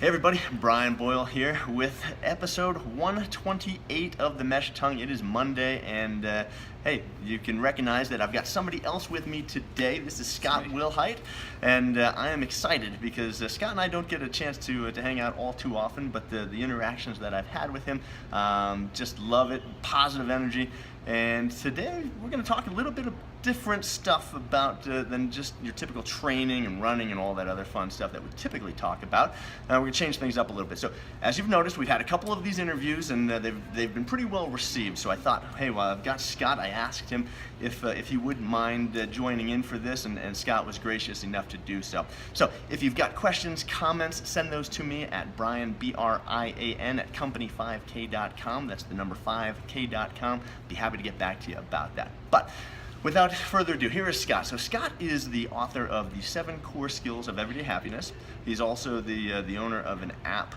Hey everybody, Brian Boyle here with episode 128 of The Mesh Tongue. It is Monday, and hey, you can recognize that I've got somebody else with me today. This is Scott Wilhite, and I am excited because Scott and I don't get a chance to hang out all too often, but the interactions that I've had with him, just love it, positive energy. And today we're going to talk a little bit of different stuff about than just your typical training and running and all that other fun stuff that we typically talk about. We're going to change things up a little bit. So as you've noticed, we've had a couple of these interviews, and they've been pretty well received. So I thought, hey, while I've got Scott, I asked him if he wouldn't mind joining in for this, and Scott was gracious enough to do so. So if you've got questions, comments, send those to me at Brian, B-R-I-A-N, at company5k.com. That's the number 5k.com. Be happy to get back to you about that. But without further ado, here is Scott. So Scott is the author of the 7 Core Skills of Everyday Happiness. He's also the owner of an app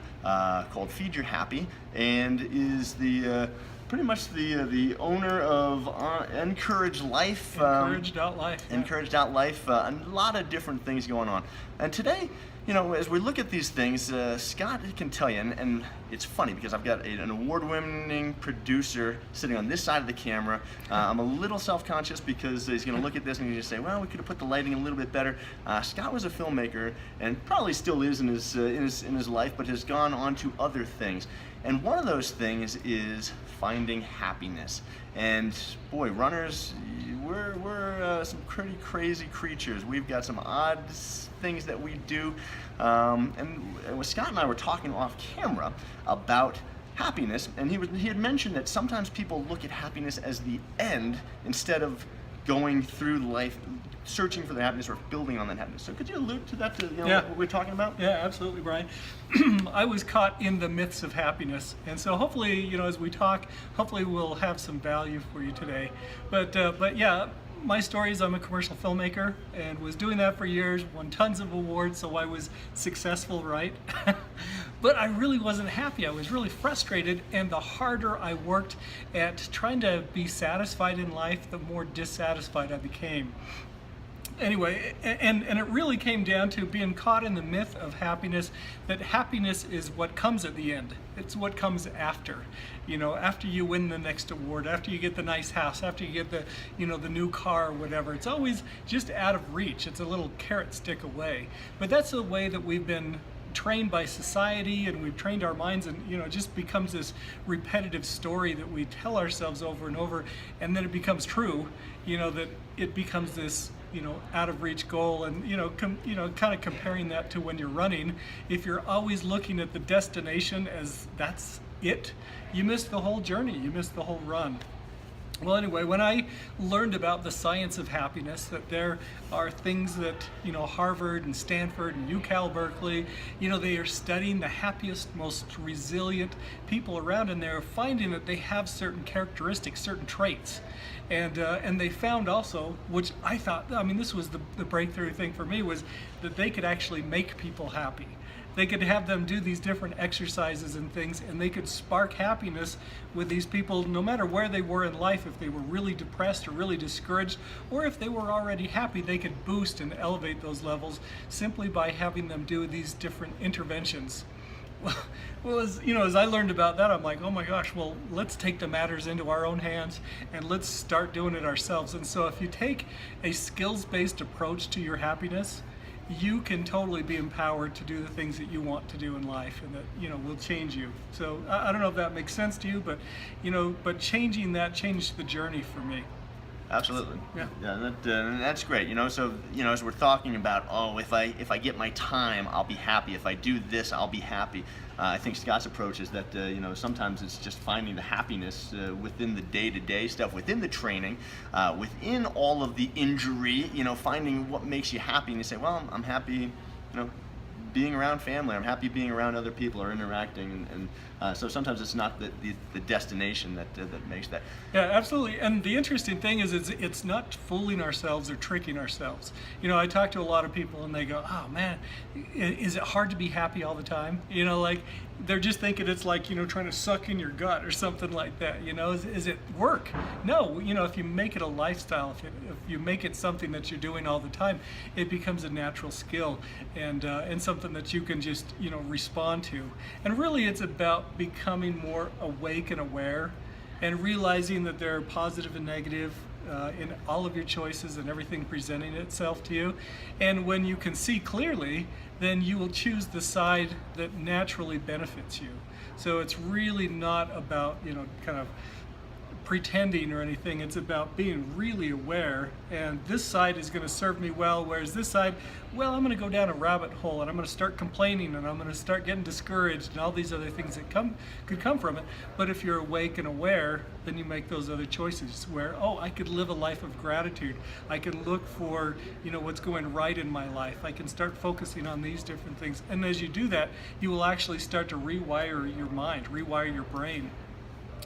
called Feed Your Happy, and is the pretty much the owner of Encourage Life. Encouraged.life. Yeah. Encouraged.life. A lot of different things going on. And today, you know, as we look at these things, Scott can tell you, and it's funny because I've got an award-winning producer sitting on this side of the camera. I'm a little self-conscious because he's going to look at this and he's going to say, well, we could have put the lighting a little bit better. Scott was a filmmaker and probably still is in his life, but has gone on to other things. And one of those things is finding happiness. And boy, runners, we're some pretty crazy creatures. We've got some odd things that we do. And Scott and I were talking off camera about happiness, and he had mentioned that sometimes people look at happiness as the end instead of going through life searching for the happiness or building on that happiness. So could you allude to that, what we're talking about? Yeah, absolutely, Brian. I was caught in the myths of happiness, and so hopefully, as we talk, hopefully we'll have some value for you today. But yeah, my story is I'm a commercial filmmaker and was doing that for years, won tons of awards, so I was successful, right? But I really wasn't happy. I was really frustrated, and the harder I worked at trying to be satisfied in life, the more dissatisfied I became. Anyway, and it really came down to being caught in the myth of happiness, that happiness is what comes at the end. It's what comes after. After you win the next award, after you get the nice house, after you get the new car or whatever. It's always just out of reach. It's a little carrot stick away. But that's the way that we've been trained by society, and we've trained our minds, and it just becomes this repetitive story that we tell ourselves over and over, and then it becomes true, that it becomes this out of reach goal. And kind of comparing that to when you're running, if you're always looking at the destination as that's it, you miss the whole journey, you miss the whole run. Well, anyway, when I learned about the science of happiness, that there are things that, Harvard and Stanford and UCal Berkeley, they are studying the happiest, most resilient people around, and they're finding that they have certain characteristics, certain traits. And they found also, which I thought, this was the breakthrough thing for me, was that they could actually make people happy. They could have them do these different exercises and things, and they could spark happiness with these people no matter where they were in life. If they were really depressed or really discouraged, or if they were already happy, they could boost and elevate those levels simply by having them do these different interventions. Well, as I learned about that, I'm like, oh my gosh, well, let's take the matters into our own hands and let's start doing it ourselves. And so if you take a skills-based approach to your happiness, you can totally be empowered to do the things that you want to do in life, and that will change you. So I don't know if that makes sense to you, but changing that changed the journey for me. Absolutely. Yeah. That's great. So as we're talking about, if I get my time, I'll be happy. If I do this, I'll be happy. I think Scott's approach is that sometimes it's just finding the happiness within the day-to-day stuff, within the training, within all of the injury. Finding what makes you happy, and you say, well, I'm happy. Being around family, I'm happy being around other people or interacting, and so sometimes it's not the destination that makes that. Yeah, absolutely. And the interesting thing is it's not fooling ourselves or tricking ourselves. I talk to a lot of people and they go, oh man, is it hard to be happy all the time? they're just thinking it's like, trying to suck in your gut or something like that. Is it work? No, if you make it a lifestyle, if you make it something that you're doing all the time, it becomes a natural skill and something that you can just, respond to. And really it's about becoming more awake and aware and realizing that there are positive and negative in all of your choices and everything presenting itself to you. And when you can see clearly, then you will choose the side that naturally benefits you. So it's really not about, kind of pretending or anything. It's about being really aware, and this side is going to serve me well, whereas this side, well, I'm going to go down a rabbit hole and I'm going to start complaining and I'm going to start getting discouraged and all these other things that could come from it. But if you're awake and aware, then you make those other choices where, oh, I could live a life of gratitude. I can look for, what's going right in my life. I can start focusing on these different things. And as you do that, you will actually start to rewire your mind, rewire your brain.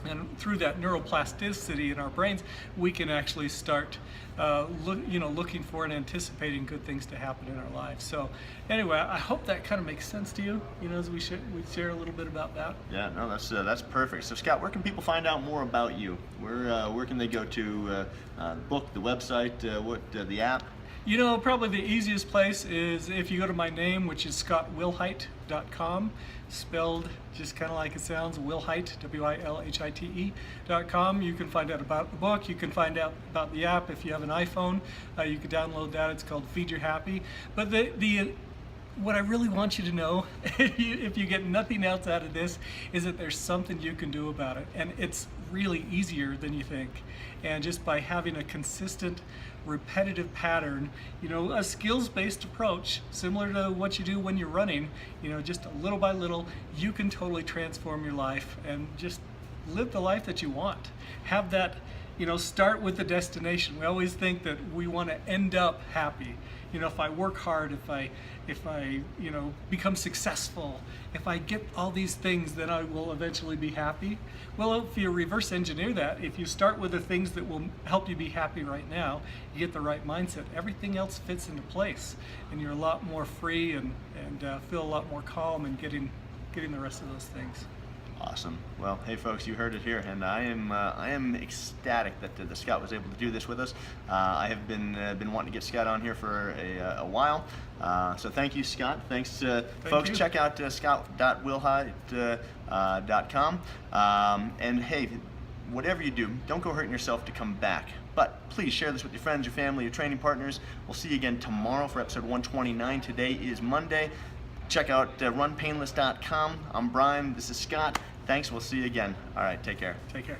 And through that neuroplasticity in our brains, we can actually start looking for and anticipating good things to happen in our lives. So anyway, I hope that kind of makes sense to you, as we share a little bit about that. Yeah, no, that's perfect. So Scott, where can people find out more about you? Where can they go to the book, the website, the app? Probably the easiest place is if you go to my name, which is scottwilhite.com, spelled just kind of like it sounds, Wilhite, WILHITE.com. You can find out about the book. You can find out about the app. If you have an iPhone, you can download that. It's called Feed Your Happy. But what I really want you to know, if you get nothing else out of this, is that there's something you can do about it. And it's really easier than you think. And just by having a consistent, repetitive pattern, a skills-based approach, similar to what you do when you're running, just little by little, you can totally transform your life and just live the life that you want. Have that, start with the destination. We always think that we want to end up happy. If I work hard, if I become successful, if I get all these things, then I will eventually be happy. Well, if you reverse engineer that, if you start with the things that will help you be happy right now, you get the right mindset, everything else fits into place, and you're a lot more free and feel a lot more calm and getting the rest of those things. Awesome. Well, hey folks, you heard it here, and I am ecstatic that Scott was able to do this with us. I have been wanting to get Scott on here for a while. So thank you, Scott. Thanks, folks. Check out scott.wilhite.com. And hey, whatever you do, don't go hurting yourself to come back. But please share this with your friends, your family, your training partners. We'll see you again tomorrow for episode 129. Today is Monday. Check out runpainless.com. I'm Brian. This is Scott. Thanks. We'll see you again. All right. Take care. Take care.